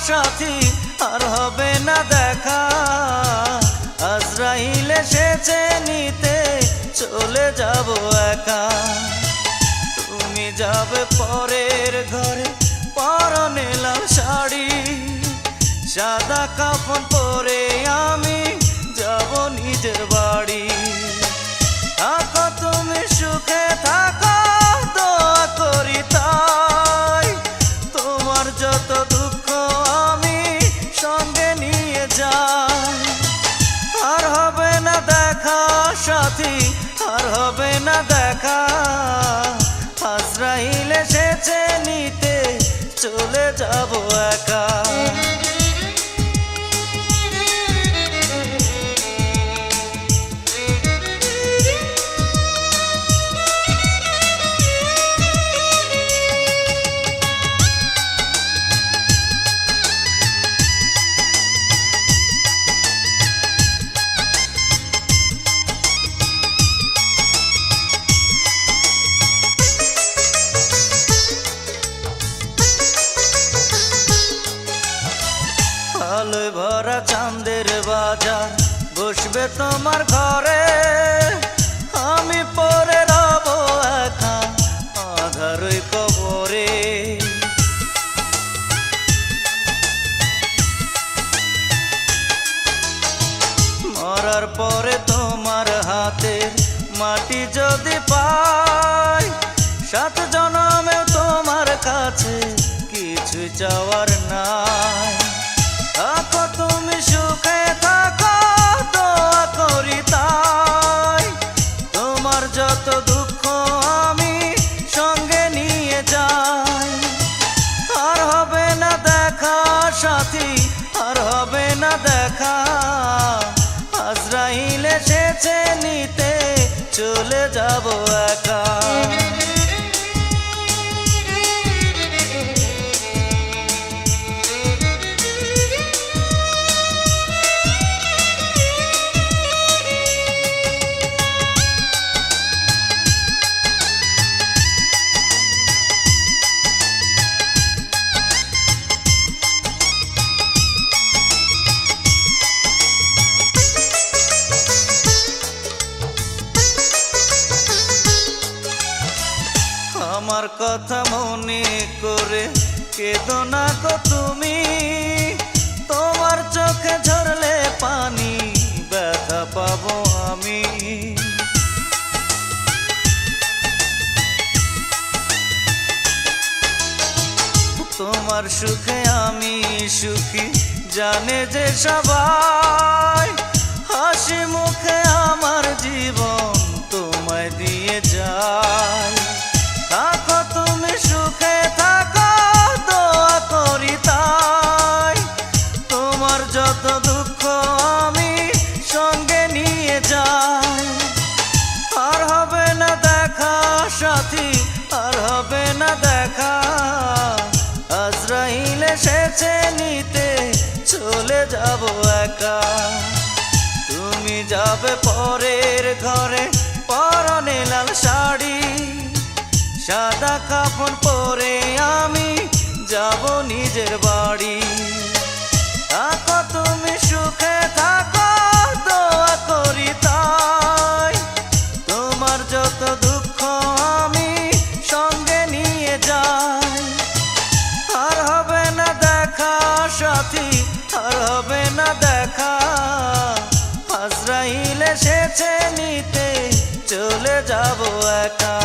সাথী আর হবে না দেখা। আজরাইল এসেছে নিতে চলে যাব একা। তুমি যাবে পরের ঘরে পরনে লাল শাড়ি, সাদা কাফন পরে আমি যাব নিজের বাড়ি। থাকো তুমি সুখে থাকো দোয়া করি তাই, তোমার যত দুঃখ আমি সঙ্গে নিয়ে যাই। আর হবে না দেখা সাথী আর হবে না দেখা। আজরাইল এসেছে নিতে চলে যাব একা। আলোয় ভরা চাঁদের বাজার বসবে তোমার ঘরে, আমি পরে রব একা আধার ওই কবরে। মরার পরে তোমার হাতের মাটি যদি পাই, সাত জনমেও তোমার কাছে কিছু চাওয়ার নাই। থাকো তুমি সুখে থাকো দোয়া করি তাই, তোমার যত দুঃখ আমি সঙ্গে নিয়ে যাই। আর হবে না দেখা সাথী আর হবে না দেখা। আজরাইল এসেছে নিতে চলে যাব একা। আমার কথা মনে করে কেঁদো না গো তুমি, তোমার চোখে ঝরলে পানি ব্যথা পাবো আমি। তোমার সুখে আমি সুখী জানে যে সবাই, হাসি মুখে আমার জীবন তোমায় দিয়ে যায়। থাকো তুমি সুখে থাকো দোয়া করি তাই, তোমার যত দুঃখ আমি সঙ্গে নিয়ে যাই। আর হবে না দেখা সাথী আর হবে না দেখা। আজরাইল এসেছে নিতে চলে যাব একা। তুমি যাবে পরের ঘরে পরনে লাল শাড়ি, সাদা কাফন পরে আমি যাব নিজের বাড়ি। থাকো তুমি সুখে থাকো দোয়া করি তাই, তোমার যত দুঃখ আমি সঙ্গে নিয়ে যাই। আর হবে না দেখা সাথী আর হবে না দেখা। আজরাইল এসেছে নিতে চলে যাব একা।